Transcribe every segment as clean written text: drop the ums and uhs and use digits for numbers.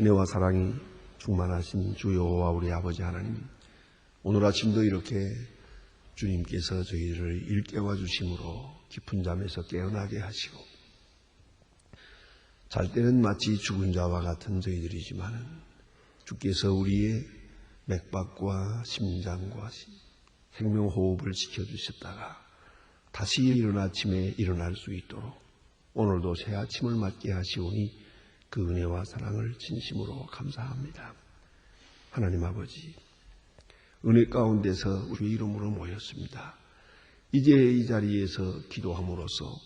은혜와 사랑이 충만하신 주 여호와 우리 아버지 하나님, 오늘 아침도 이렇게 주님께서 저희를 일깨워 주심으로 깊은 잠에서 깨어나게 하시고, 잘 때는 마치 죽은 자와 같은 저희들이지만 주께서 우리의 맥박과 심장과 생명호흡을 지켜주셨다가 다시 이른 아침에 일어날 수 있도록 오늘도 새 아침을 맞게 하시오니 그 은혜와 사랑을 진심으로 감사합니다. 하나님 아버지, 은혜 가운데서 주의 이름으로 모였습니다. 이제 이 자리에서 기도함으로써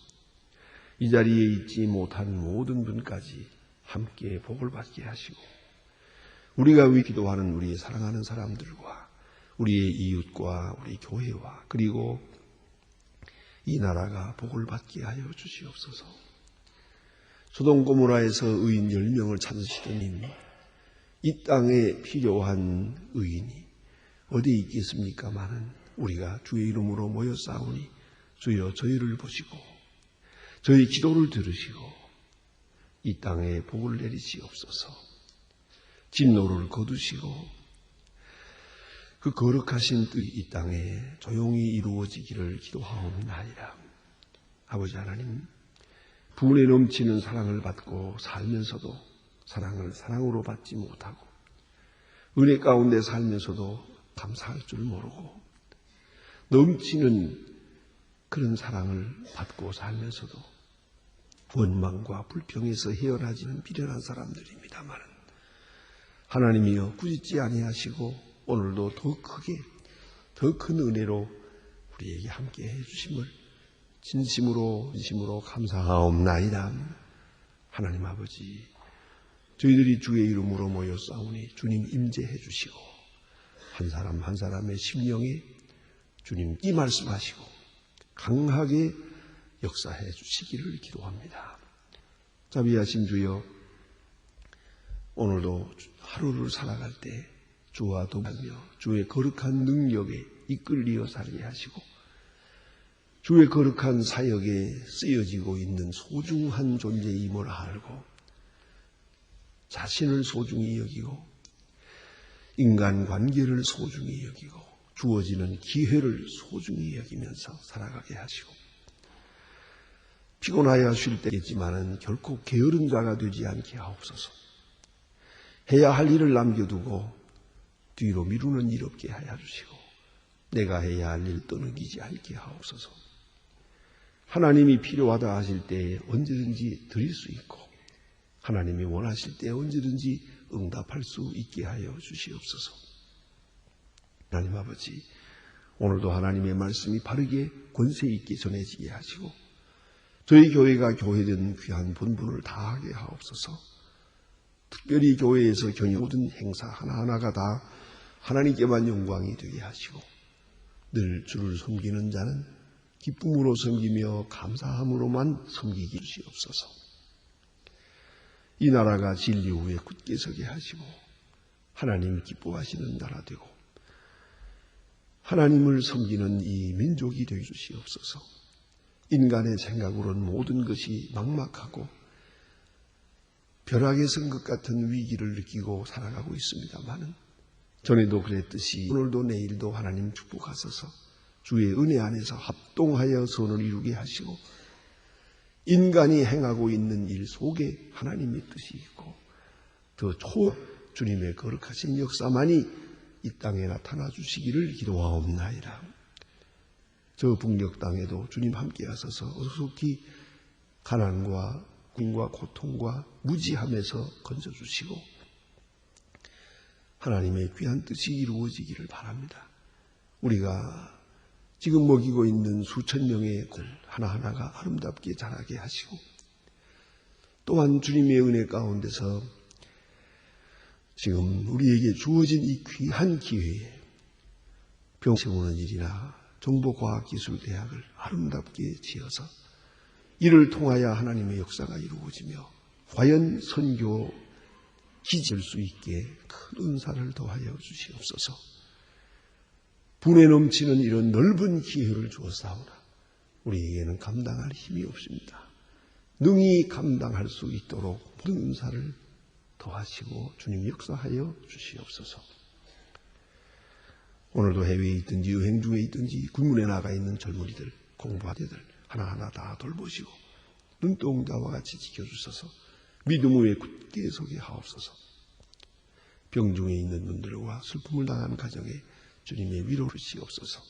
이 자리에 있지 못한 모든 분까지 함께 복을 받게 하시고, 우리가 기도하는 우리의 사랑하는 사람들과 우리의 이웃과 우리 교회와 그리고 이 나라가 복을 받게 하여 주시옵소서. 소돔 고모라에서 의인 10명을 찾으시더니 이 땅에 필요한 의인이 어디 있겠습니까마는 우리가 주의 이름으로 모여 싸우니 주여 저희를 보시고 저희 기도를 들으시고 이 땅에 복을 내리시옵소서. 진노를 거두시고 그 거룩하신 뜻이 이 땅에 조용히 이루어지기를 기도하옵나이다. 아버지 하나님, 분에 넘치는 사랑을 받고 살면서도 사랑을 사랑으로 받지 못하고 은혜 가운데 살면서도 감사할 줄 모르고 넘치는 그런 사랑을 받고 살면서도 원망과 불평에서 헤어나지는 비련한 사람들입니다만, 하나님이여 꾸짖지 아니하시고 오늘도 더 크게 더 큰 은혜로 우리에게 함께 해주심을 진심으로 감사하옵나이다. 하나님 아버지, 저희들이 주의 이름으로 모여 싸우니 주님 임재해 주시고 한 사람 한 사람의 심령에 주님 이 말씀하시고 강하게 역사해 주시기를 기도합니다. 자비하신 주여, 오늘도 하루를 살아갈 때 주와 동행하며 주의 거룩한 능력에 이끌리어 살게 하시고 주의 거룩한 사역에 쓰여지고 있는 소중한 존재임을 알고 자신을 소중히 여기고 인간관계를 소중히 여기고 주어지는 기회를 소중히 여기면서 살아가게 하시고, 피곤하여 쉴 때겠지만은 결코 게으른 자가 되지 않게 하옵소서. 해야 할 일을 남겨두고 뒤로 미루는 일 없게 하여 주시고 내가 해야 할 일 떠넘기지 않게 하옵소서. 하나님이 필요하다 하실 때에 언제든지 드릴 수 있고 하나님이 원하실 때 언제든지 응답할 수 있게 하여 주시옵소서. 하나님 아버지, 오늘도 하나님의 말씀이 바르게 권세 있게 전해지게 하시고 저희 교회가 교회된 귀한 본분을 다하게 하옵소서. 특별히 교회에서 경영 모든 행사 하나하나가 다 하나님께만 영광이 되게 하시고 늘 주를 섬기는 자는 기쁨으로 섬기며 감사함으로만 섬기게 주시옵소서. 이 나라가 진리 후에 굳게 서게 하시고 하나님이 기뻐하시는 나라 되고 하나님을 섬기는 이 민족이 되게 주시옵소서. 인간의 생각으로는 모든 것이 막막하고 벼락에 선 것 같은 위기를 느끼고 살아가고 있습니다만은 전에도 그랬듯이 오늘도 내일도 하나님 축복하소서. 주의 은혜 안에서 합동하여 선을 이루게 하시고 인간이 행하고 있는 일 속에 하나님의 뜻이 있고 더 주님의 거룩하신 역사만이 이 땅에 나타나 주시기를 기도하옵나이다. 저 북녘 땅에도 주님 함께 하소서. 어수속히 가난과 굶과 고통과 무지함에서 건져주시고 하나님의 귀한 뜻이 이루어지기를 바랍니다. 우리가 지금 먹이고 있는 수천 명의 들 하나하나가 아름답게 자라게 하시고 또한 주님의 은혜 가운데서 지금 우리에게 주어진 이 귀한 기회에 병 세우는 일이나 정보과학기술대학을 아름답게 지어서 이를 통하여 하나님의 역사가 이루어지며 과연 선교 기질 수 있게 큰 은사를 더하여 주시옵소서. 분에 넘치는 이런 넓은 기회를 주었사오나 우리에게는 감당할 힘이 없습니다. 능히 감당할 수 있도록 모든 은사를 더하시고 주님 역사하여 주시옵소서. 오늘도 해외에 있든지 여행 중에 있든지 군문에 나가 있는 젊은이들, 공부하는 이들 하나하나 다 돌보시고 눈동자와 같이 지켜주셔서 믿음 위에 굳게 서게 하옵소서. 병중에 있는 분들과 슬픔을 당한 가정에 주님의 위로를 주시옵소서.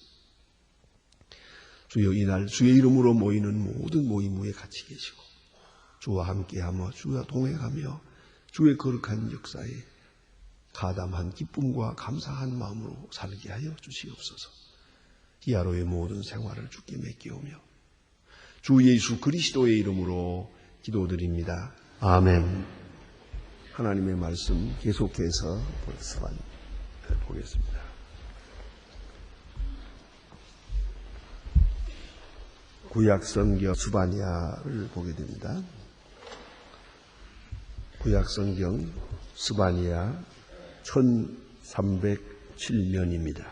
주여, 이날 주의 이름으로 모이는 모든 모임 위에 같이 계시고 주와 함께하며 주와 동행하며 주의 거룩한 역사에 가담한 기쁨과 감사한 마음으로 살게 하여 주시옵소서. 이 하루의 모든 생활을 주께 맡기오며 주 예수 그리스도의 이름으로 기도드립니다. 아멘. 하나님의 말씀 계속해서 보겠습니다. 구약성경 스바냐를 보게 됩니다. 구약성경 스바냐 1307년입니다.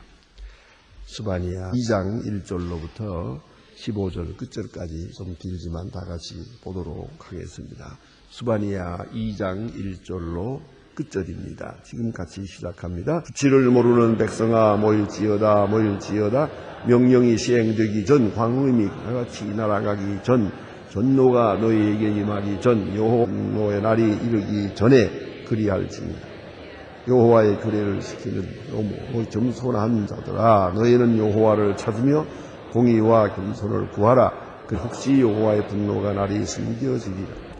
스바냐 2장 1절로부터 15절 끝절까지 좀 길지만 다 같이 보도록 하겠습니다. 스바냐 2장 1절로 끝절입니다. 지금 같이 시작합니다. 수치를 모르는 백성아 모일지어다 모일지어다. 명령이 시행되기 전 광음이 같이 날아가기 전 전노가 너희에게 임하기 전 여호와의 날이 이르기 전에 그리할지니라. 여호와의 규례를 지키는 겸손한 자들아 너희는 여호와를 찾으며 공의와 겸손을 구하라. 그 혹시 여호와의 분노가 날이 숨겨지리라.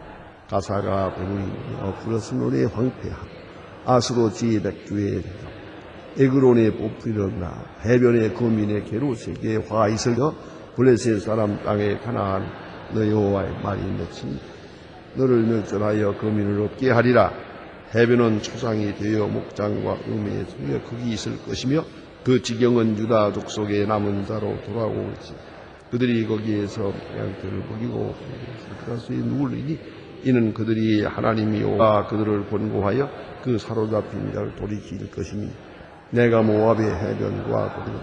가사가 배부리며 부르스논의 황폐함 아스로지 백주의 에그론의 뽑히려나 해변의 거민의 게로세계 화 있으려 블레셋 사람 땅에 가나안 너 여호와의 말이 맺힌 너를 멸절하여 거민을 없게 하리라. 해변은 초상이 되어 목장과 음의 속에 거기 있을 것이며 그 지경은 유다 족속의 남은 자로 돌아오겠지. 그들이 거기에서 양떼를 먹이고 그라스에 누울리니 이는 그들이 하나님이 여호와 그들을 권고하여 그 사로잡힌 자를 돌이킬 것이니 내가 모압의 해변과 거기는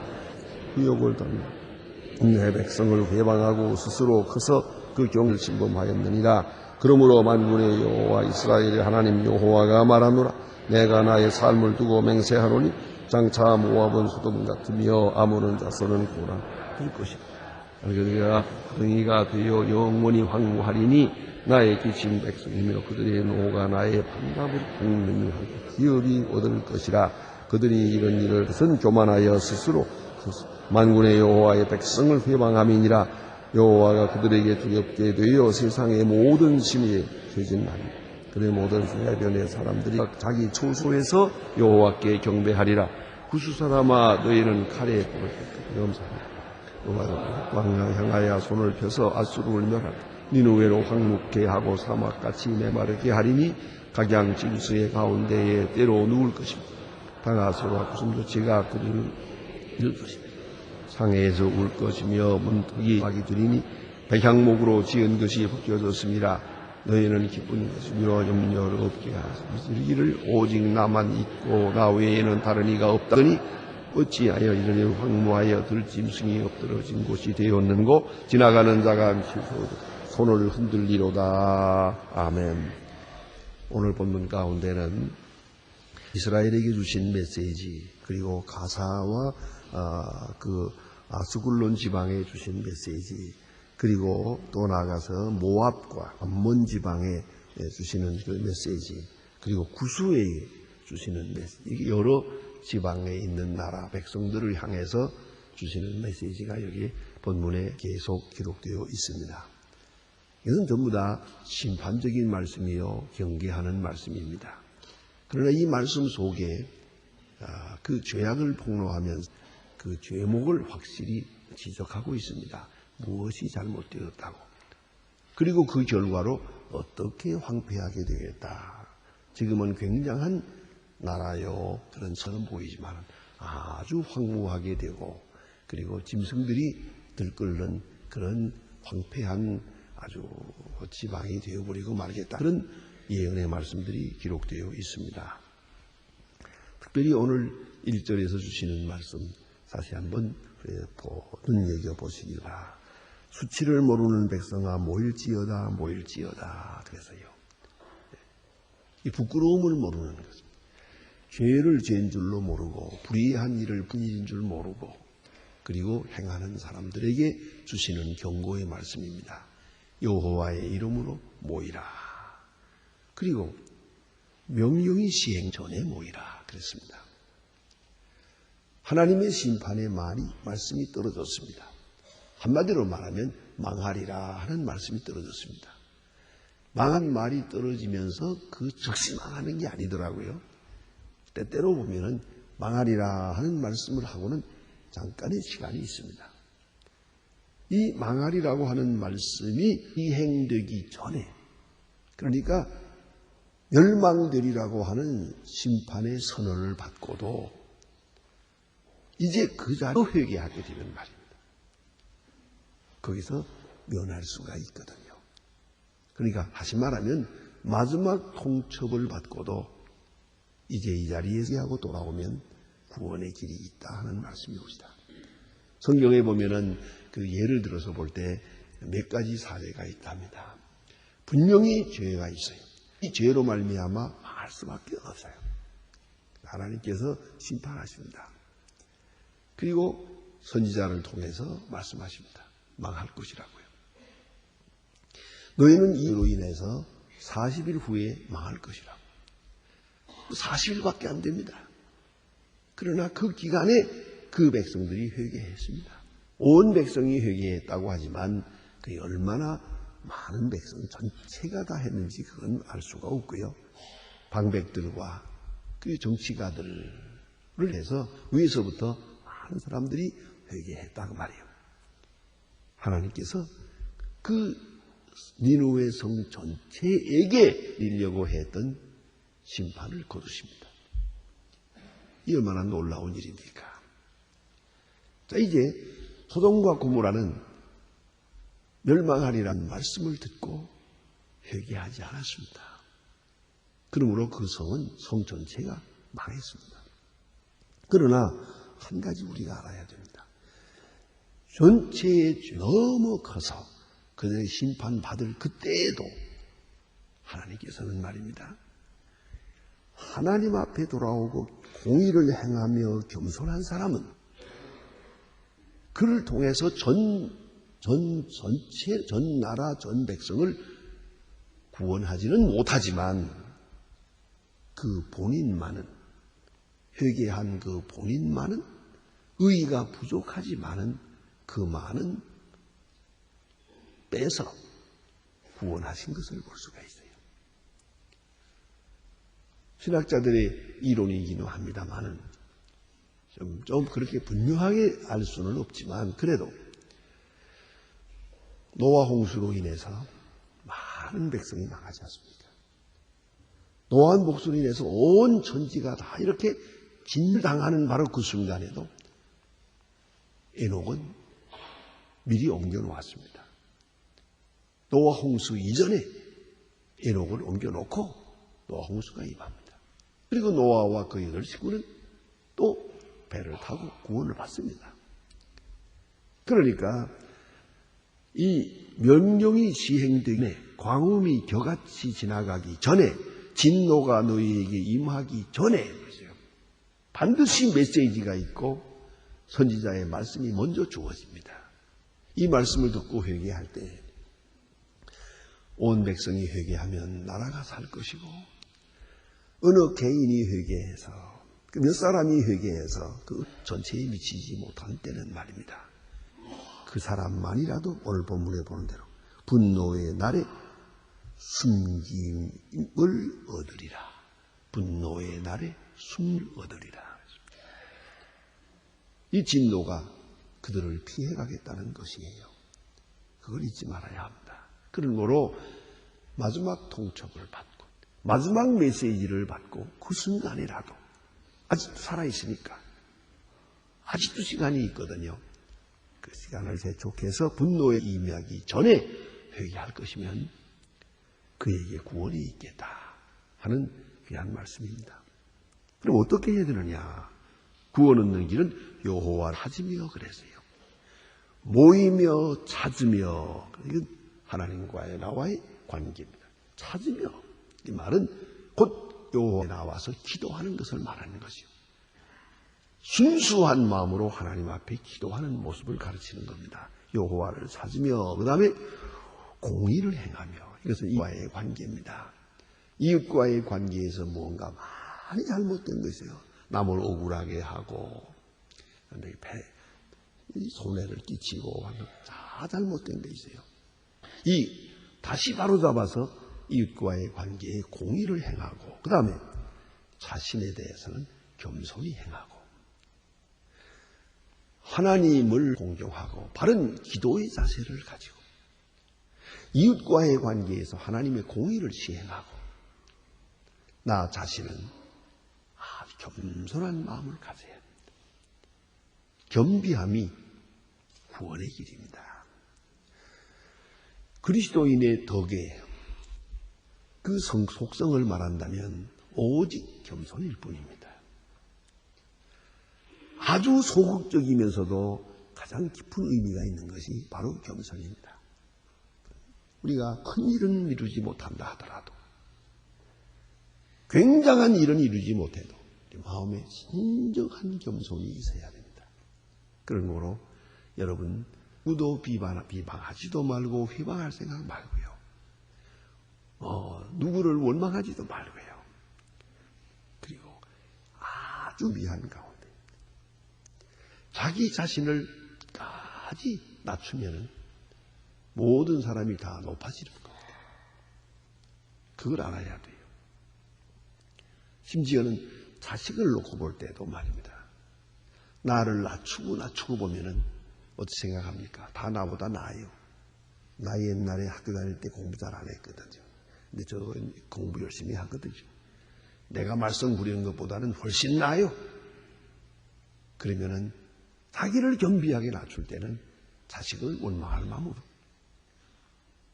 구역을 담는 내 백성을 회방하고 스스로 커서 그 경을 침범하였느니라. 그러므로 만군의 여호와 이스라엘의 하나님 여호와가 말하노라. 내가 나의 삶을 두고 맹세하노니 장차 모압은 소돔 같으며 아몬은 자손은 고라 될 것이다. 그들과 등이가 되어 영원히 황무하리니 나의 기침 백성이며 그들의 노가 나의 반갑을 국민을 기업이 얻을 것이라. 그들이 이런 일을 것은 교만하여 스스로 만군의 여호와의 백성을 회방함이니라. 여호와가 그들에게 두렵게 되어 세상의 모든 심에 죄진하니 그의 모든 해변의 사람들이 자기 초소에서 여호와께 경배하리라. 구수 사람아 너희는 칼에 불을 염사하라. 여호와가 광야 향하여 손을 펴서 아수르를 멸하라. 니느웨로 황무케 하고 사막같이 메마르게 하리니 각양 질서의 가운데에 때로 누울 것입니다. 다가서와 구슴조치가 그들을 이룰 것입니다. 상해에서 울 것이며 문턱이 막이 들이니 백향목으로 지은 것이 벗겨졌습니다. 너희는 기쁜 것이며 염려를 없게 하시기를 오직 나만 있고 나 외에는 다른 이가 없다더니 어찌하여 이런 황무하여 들짐승이 엎드러진 곳이 되었는고 지나가는 자가 손을 흔들리로다. 아멘. 오늘 본문 가운데는 이스라엘에게 주신 메시지 그리고 가사와 그 아스글론 지방에 주신 메시지 그리고 또 나아가서 모압과 암몬 지방에 주시는 그 메시지 그리고 구수에 주시는 메시지 여러 지방에 있는 나라 백성들을 향해서 주시는 메시지가 여기 본문에 계속 기록되어 있습니다. 이것은 전부 다 심판적인 말씀이요 경계하는 말씀입니다. 그러나 이 말씀 속에 그 죄악을 폭로하면서 그 죄목을 확실히 지적하고 있습니다. 무엇이 잘못되었다고 그리고 그 결과로 어떻게 황폐하게 되겠다. 지금은 굉장한 나라요 그런 선은 보이지만 아주 황무하게 되고 그리고 짐승들이 들끓는 그런 황폐한 아주 지방이 되어버리고 말겠다. 그런 예언의 말씀들이 기록되어 있습니다. 특별히 오늘 1절에서 주시는 말씀 다시 한번 눈여겨보시기 바랍니다. 수치를 모르는 백성아 모일지어다 모일지어다. 그래서요. 이 부끄러움을 모르는 거죠. 죄를 죄인 줄로 모르고 불의한 일을 불의인 줄 모르고 그리고 행하는 사람들에게 주시는 경고의 말씀입니다. 여호와의 이름으로 모이라. 그리고 명령이 시행 전에 모이라 그랬습니다. 하나님의 심판의 말씀이 떨어졌습니다. 한마디로 말하면 망하리라 하는 말씀이 떨어졌습니다. 망한 말이 떨어지면서 그 즉시 망하는 게 아니더라고요. 때때로 보면은 망하리라 하는 말씀을 하고는 잠깐의 시간이 있습니다. 이 망하리라고 하는 말씀이 이행되기 전에, 그러니까 멸망되리라고 하는 심판의 선언을 받고도 이제 그 자리로 회개하게 되는 말입니다. 거기서 면할 수가 있거든요. 그러니까 다시 말하면 마지막 통첩을 받고도 이제 이 자리에 회개하고 돌아오면 구원의 길이 있다 하는 말씀이옵니다. 성경에 보면은 그 예를 들어서 볼 때 몇 가지 사례가 있답니다. 분명히 죄가 있어요. 이 죄로 말미암아 망할 수밖에 없어요. 하나님께서 심판하십니다. 그리고 선지자를 통해서 말씀하십니다. 망할 것이라고요. 너희는 이로 인해서 40일 후에 망할 것이라고. 40일밖에 안 됩니다. 그러나 그 기간에 그 백성들이 회개했습니다. 온 백성이 회개했다고 하지만 그게 얼마나 많은 백성 전체가 다 했는지 그건 알 수가 없고요. 방백들과 그 정치가들을 해서 위에서부터 많은 사람들이 회개했다고 말이에요. 하나님께서 그 니느웨 성 전체에게 내리려고 했던 심판을 거두십니다. 이 얼마나 놀라운 일입니까? 자, 이제 소돔과 고모라는 멸망하리라는 말씀을 듣고 회개하지 않았습니다. 그러므로 그 성은 성 전체가 망했습니다. 그러나 한 가지 우리가 알아야 됩니다. 전체의 죄 너무 커서 그들의 심판받을 그때에도 하나님께서는 말입니다. 하나님 앞에 돌아오고 공의를 행하며 겸손한 사람은 그를 통해서 전 나라, 전 백성을 구원하지는 못하지만 그 본인만은, 회개한 그 본인만은 의의가 부족하지만은 그 많은 빼서 구원하신 것을 볼 수가 있어요. 신학자들의 이론이기는 합니다만은 좀 그렇게 분명하게 알 수는 없지만 그래도 노아 홍수로 인해서 많은 백성이 망하지 않습니까? 노아 홍수로 인해서 온 천지가 다 이렇게 진당하는 바로 그 순간에도 에녹은 미리 옮겨놓았습니다. 노아 홍수 이전에 에녹을 옮겨놓고 노아 홍수가 임합니다. 그리고 노아와 그 8식구는 또 배를 타고 구원을 받습니다. 그러니까 이 명령이 시행되기 광음이 겨같이 지나가기 전에 진노가 너희에게 임하기 전에 반드시 메시지가 있고 선지자의 말씀이 먼저 주어집니다. 이 말씀을 듣고 회개할 때 온 백성이 회개하면 나라가 살 것이고 어느 개인이 회개해서 몇 사람이 회개해서 그 전체에 미치지 못한 때는 말입니다. 그 사람만이라도 오늘 본문에 보는 대로 분노의 날에 숨김을 얻으리라. 분노의 날에 숨을 얻으리라. 이 진노가 그들을 피해가겠다는 것이에요. 그걸 잊지 말아야 합니다. 그러므로 마지막 통첩을 받고 마지막 메시지를 받고 그 순간이라도 아직도 살아있으니까 아직도 시간이 있거든요. 그 시간을 재촉해서 분노에 임하기 전에 회개할 것이면 그에게 구원이 있겠다 하는 귀한 말씀입니다. 그럼 어떻게 해야 되느냐? 구원 얻는 길은 여호와를 찾으며 그랬어요. 모이며 찾으며, 이건 하나님과의 나와의 관계입니다. 찾으며, 이 말은 곧 여호와에 나와서 기도하는 것을 말하는 것이요. 순수한 마음으로 하나님 앞에 기도하는 모습을 가르치는 겁니다. 여호와를 찾으며 그 다음에 공의를 행하며, 이것은 이와의 관계입니다. 이웃과의 관계에서 뭔가 많이 잘못된 것이에요. 남을 억울하게 하고 손해를 끼치고 다 잘못된 게 있어요. 다시 바로잡아서 이웃과의 관계에 공의를 행하고, 그 다음에 자신에 대해서는 겸손히 행하고, 하나님을 공경하고 바른 기도의 자세를 가지고 이웃과의 관계에서 하나님의 공의를 시행하고, 나 자신은 아주 겸손한 마음을 가져야 합니다. 겸비함이 구원의 길입니다. 그리스도인의 덕에 그 속성을 말한다면 오직 겸손일 뿐입니다. 아주 소극적이면서도 가장 깊은 의미가 있는 것이 바로 겸손입니다. 우리가 큰 일은 이루지 못한다 하더라도, 굉장한 일은 이루지 못해도 우리 마음에 진정한 겸손이 있어야 됩니다. 그런 거로 여러분, 누구도 비방하지도 말고 회방할 생각 말고요. 누구를 원망하지도 말고요. 그리고 아주 미한 가운데 자기 자신을 까지 낮추면 모든 사람이 다 높아지는 겁니다. 그걸 알아야 돼요. 심지어는 자식을 놓고 볼 때도 말입니다. 나를 낮추고 보면은 어떻게 생각합니까? 다 나보다 나아요. 나 옛날에 학교 다닐 때 공부 잘 안 했거든요. 근데 저 공부 열심히 하거든요. 내가 말썽 부리는 것보다는 훨씬 나아요. 그러면은 자기를 겸비하게 낮출 때는 자식을 원망할 마음으로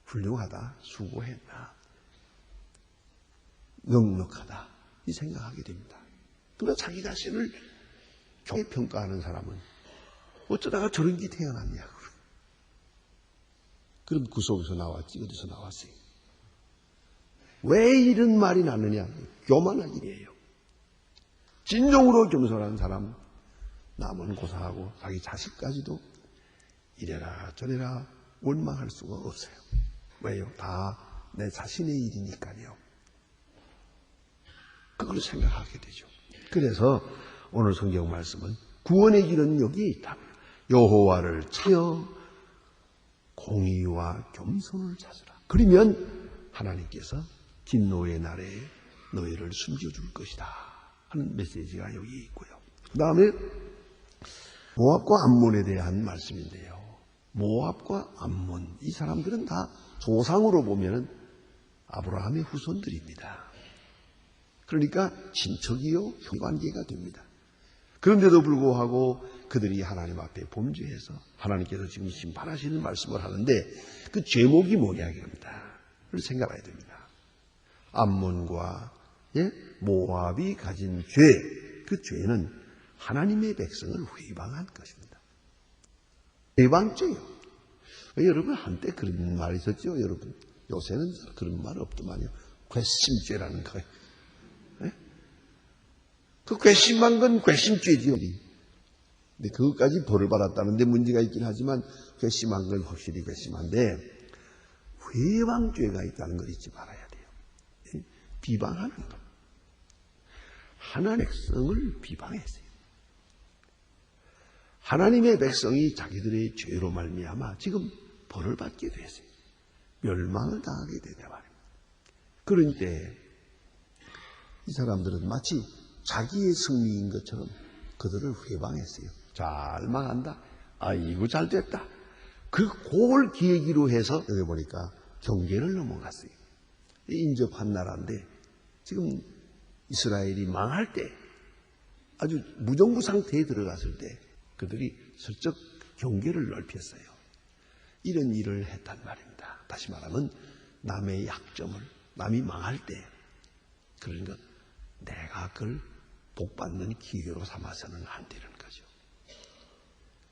훌륭하다, 수고했다, 넉넉하다 이 생각하게 됩니다. 그러나 자기 자신을 평가하는 사람은 어쩌다가 저런 게 태어났냐고. 그럼 그 속에서 나왔지, 어디서 나왔어요? 왜 이런 말이 나느냐? 교만한 일이에요. 진정으로 겸손한 사람, 남은 고사하고 자기 자식까지도 이래라 저래라 원망할 수가 없어요. 왜요? 다 내 자신의 일이니까요. 그걸 생각하게 되죠. 그래서 오늘 성경 말씀은 구원의 길은 여기에 있다. 여호와를 찾여 공의와 겸손을 찾으라. 그러면 하나님께서 진노의 날에 너희를 숨겨줄 것이다 하는 메시지가 여기 있고요. 그 다음에 모압과 암몬에 대한 말씀인데요. 모압과 암몬, 이 사람들은 다 조상으로 보면 아브라함의 후손들입니다. 그러니까 친척이요 혈관계가 됩니다. 그런데도 불구하고 그들이 하나님 앞에 범죄해서 하나님께서 지금 심판하시는 말씀을 하는데 그 죄목이 뭐냐 이겁니다. 그걸 생각해야 됩니다. 암몬과 모압이 가진 죄, 그 죄는 하나님의 백성을 회방한 것입니다. 회방죄요. 여러분 한때 그런 말이 있었죠. 여러분 요새는 그런 말 없더만요. 괘씸죄라는 거예요. 그 괘씸한 건 괘씸죄지요. 근데 그것까지 벌을 받았다는데 문제가 있긴 하지만 괘씸한 건 확실히 괘씸한데 회방죄가 있다는 걸 잊지 말아야 돼요. 비방하는 것. 하나님의 백성을 비방했어요. 하나님의 백성이 자기들의 죄로 말미암아 지금 벌을 받게 됐어요. 멸망을 당하게 되냐 말입니다. 그런 때 이 사람들은 마치 자기의 승리인 것처럼 그들을 회방했어요. 잘 망한다. 아이고 잘 됐다. 그걸 기획으로 해서 여기 보니까 경계를 넘어갔어요. 인접한 나라인데 지금 이스라엘이 망할 때 아주 무정부 상태에 들어갔을 때 그들이 슬쩍 경계를 넓혔어요. 이런 일을 했단 말입니다. 다시 말하면 남의 약점을 남이 망할 때 그러니까 내가 그걸 복받는 기회로 삼아서는 안 되는 거죠.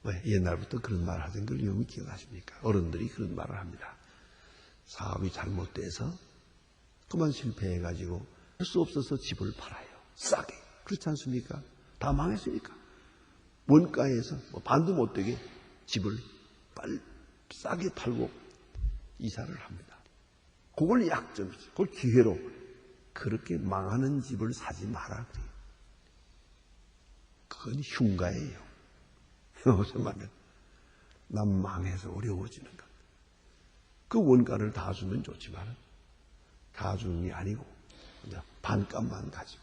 왜? 옛날부터 그런 말을 하던 걸 여러분 기억하십니까? 어른들이 그런 말을 합니다. 사업이 잘못돼서 그만 실패해가지고 할 수 없어서 집을 팔아요. 싸게. 그렇지 않습니까? 다 망했으니까. 원가에서 반도 못 되게 집을 싸게 팔고 이사를 합니다. 그걸 약점이죠. 그걸 기회로 그렇게 망하는 집을 사지 마라 그래요. 그건 흉가예요. 무슨 말이야? 난 망해서 어려워지는 것. 그 원가를 다 주면 좋지만 다 주는 게 아니고 그냥 반값만 가지고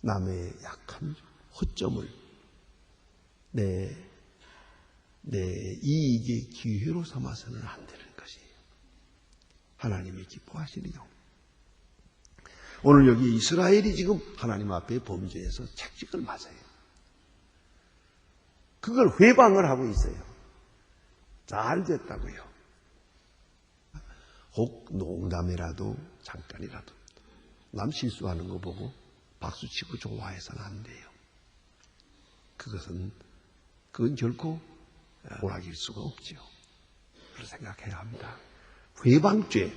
남의 약한 허점을 내 이익의 기회로 삼아서는 안 되는 것이에요. 하나님이 기뻐하시네요. 오늘 여기 이스라엘이 지금 하나님 앞에 범죄해서 책찍을 맞아요. 그걸 회방을 하고 있어요. 잘 됐다고요. 혹 농담이라도 잠깐이라도 남 실수하는 거 보고 박수치고 좋아해서는 안 돼요. 그건 결코 오락일 수가 없죠. 그렇게 생각해야 합니다. 회방죄.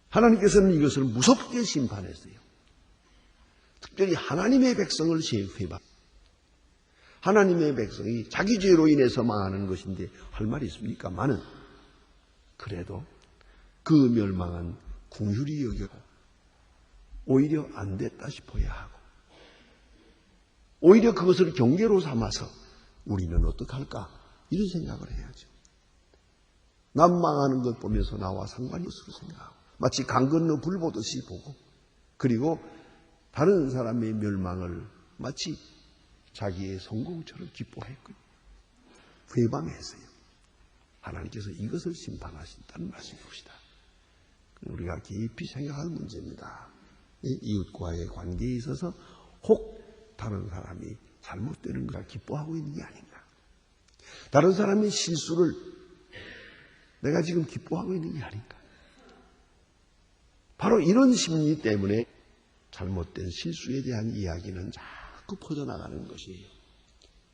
하나님께서는 이것을 무섭게 심판했어요. 특별히 하나님의 백성을 회방. 하나님의 백성이 자기 죄로 인해서 망하는 것인데 할 말이 있습니까? 많은. 그래도 그 멸망은 긍휼히 여기고 오히려 안 됐다 싶어야 하고 오히려 그것을 경계로 삼아서 우리는 어떡할까? 이런 생각을 해야죠. 남 망하는 것 보면서 나와 상관이 없을 생각하고 마치 강 건너 불 보듯이 보고 그리고 다른 사람의 멸망을 마치 자기의 성공처럼 기뻐했군요. 회방했어요. 하나님께서 이것을 심판하신다는 말씀입니다. 우리가 깊이 생각할 문제입니다. 이웃과의 관계에 있어서 혹 다른 사람이 잘못되는 걸 기뻐하고 있는 게 아닌가. 다른 사람의 실수를 내가 지금 기뻐하고 있는 게 아닌가. 바로 이런 심리 때문에 잘못된 실수에 대한 이야기는 자꾸 퍼져나가는 것이에요.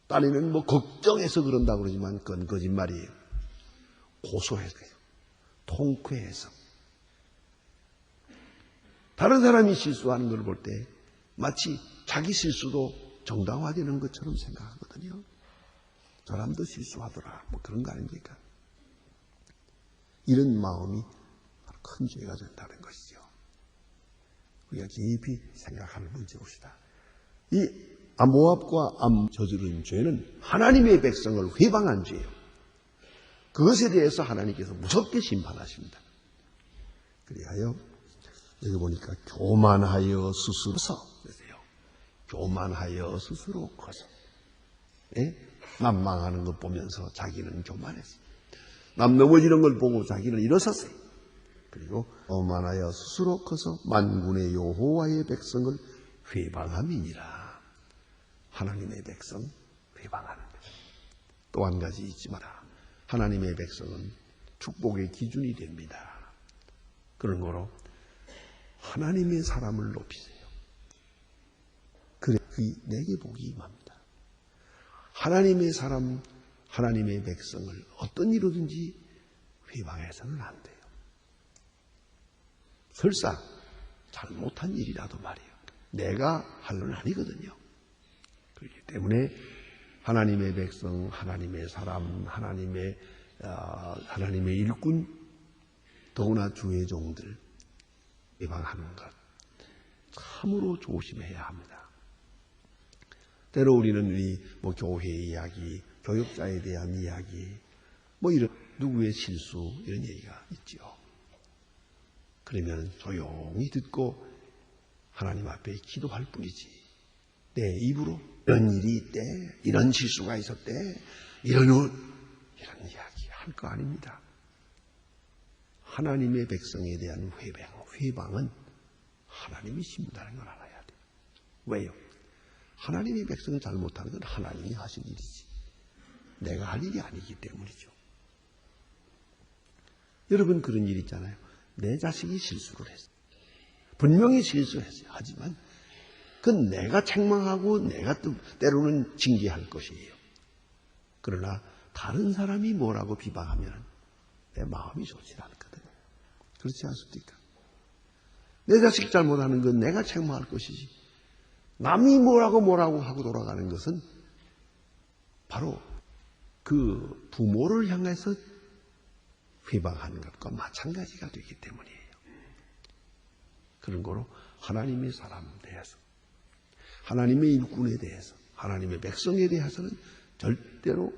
딴에는 걱정해서 그런다고 그러지만 그건 거짓말이에요. 고소해서, 통쾌해서. 다른 사람이 실수하는 걸 볼 때 마치 자기 실수도 정당화되는 것처럼 생각하거든요. 저 사람도 실수하더라. 그런 거 아닙니까? 이런 마음이 큰 죄가 된다는 것이죠. 우리가 깊이 생각하는 문제입니다. 이 모압과 암 저지른 죄는 하나님의 백성을 회방한 죄예요. 그것에 대해서 하나님께서 무섭게 심판하십니다. 그리하여 여기 보니까 교만하여 스스로 그러세요. 교만하여 스스로 커서 남 망하는 것 보면서 자기는 교만했어요. 남 넘어지는 걸 보고 자기는 일어섰어요. 그리고 교만하여 스스로 커서 만군의 여호와의 백성을 회방함이니라. 하나님의 백성 회방하는 것. 또 한 가지 잊지 마라. 하나님의 백성은 축복의 기준이 됩니다. 그런 거로 하나님의 사람을 높이세요. 그래 내게 복이 임합니다. 하나님의 사람, 하나님의 백성을 어떤 이로든지 회방해서는 안 돼요. 설사 잘못한 일이라도 말이에요. 내가 할 일은 아니거든요. 그렇기 때문에 하나님의 백성, 하나님의 사람, 하나님의 일꾼, 더구나 주의 종들 회방하는 것 참으로 조심해야 합니다. 때로 우리는 교회 이야기, 교육자에 대한 이야기, 이런 누구의 실수 이런 얘기가 있죠. 그러면 조용히 듣고 하나님 앞에 기도할 뿐이지. 내 입으로 이런 일이 있대, 이런 실수가 있었대, 이런 이야기 할 거 아닙니다. 하나님의 백성에 대한 회방은 하나님이 심는다는 걸 알아야 돼요. 왜요? 하나님의 백성을 잘못하는 건 하나님이 하신 일이지. 내가 할 일이 아니기 때문이죠. 여러분 그런 일 있잖아요. 내 자식이 실수를 했어요. 분명히 실수했어요. 하지만 그건 내가 책망하고 내가 또 때로는 징계할 것이에요. 그러나 다른 사람이 뭐라고 비방하면 내 마음이 좋지 않거든요. 그렇지 않습니까? 내 자식 잘못하는 건 내가 책망할 것이지. 남이 뭐라고 하고 돌아가는 것은 바로 그 부모를 향해서 회방하는 것과 마찬가지가 되기 때문이에요. 그런 거로 하나님의 사람에 대해서, 하나님의 일꾼에 대해서, 하나님의 백성에 대해서는 절대로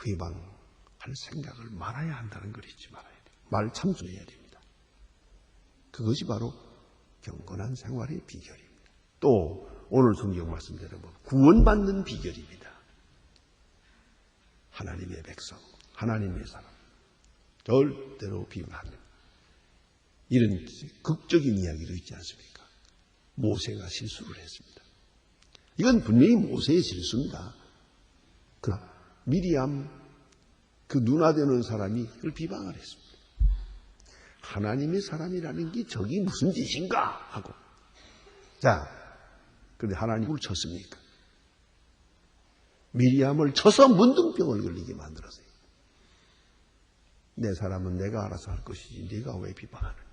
회방할 생각을 말아야 한다는 걸 잊지 말아야 돼요. 말 참조해야 됩니다. 그것이 바로 경건한 생활의 비결입니다. 또 오늘 성경 말씀대로 구원받는 비결입니다. 하나님의 백성, 하나님의 사람, 절대로 비방하는 이런 극적인 이야기도 있지 않습니까? 모세가 실수를 했습니다. 이건 분명히 모세의 실수입니다. 그러나 미리암 그 누나 되는 사람이 그걸 비방을 했습니다. 하나님의 사람이라는 게 저기 무슨 짓인가 하고. 자, 그런데 하나님을 쳤습니까? 미리암을 쳐서 문둥병을 걸리게 만들었어요. 내 사람은 내가 알아서 할 것이지 네가 왜 비방하느냐.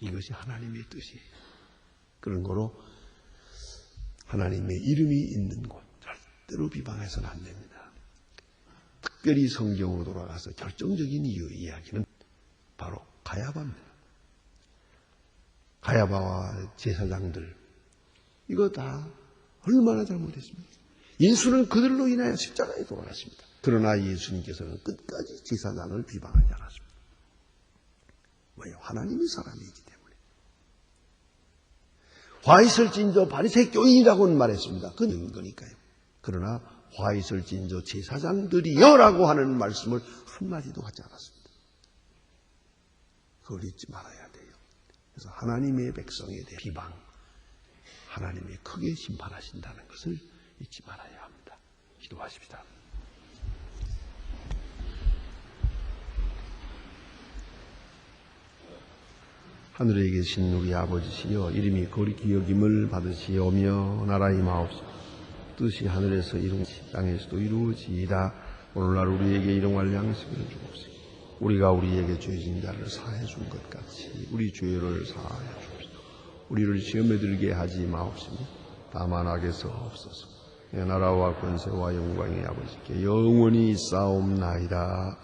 이것이 하나님의 뜻이에요. 그런 거로 하나님의 이름이 있는 곳 절대로 비방해서는 안 됩니다. 특별히 성경으로 돌아가서 결정적인 이야기는 바로 가야바입니다. 가야바와 제사장들 이거 다 얼마나 잘못했습니까? 예수는 그들로 인하여 십자가에 돌아갔습니다. 그러나 예수님께서는 끝까지 제사장을 비방하지 않았습니다. 왜요? 하나님의 사람이기 때문에. 화 있을진저 바리새 교인이라고는 말했습니다. 그건 거니까요. 그러나 화 있을진저 제사장들이여라고 하는 말씀을 한마디도 하지 않았습니다. 그걸 잊지 말아야 돼요. 그래서 하나님의 백성에 대해 비방, 하나님이 크게 심판하신다는 것을 잊지 말아야 합니다. 기도하십시다. 하늘에 계신 우리 아버지시여, 이름이 거룩히 여김을 받으시오며 나라의 마옵소서. 뜻이 하늘에서 이루어지고 땅에서도 이루어지이다. 오늘날 우리에게 일용할 양식을 주옵소서. 우리가 우리에게 죄진 자를 사해 준 것 같이 우리 죄를 사하여 주옵소서. 우리를 시험에 들게 하지 마옵시며 다만 악에서 없소서. 나라와 권세와 영광의 아버지께 영원히 있사옵나이다.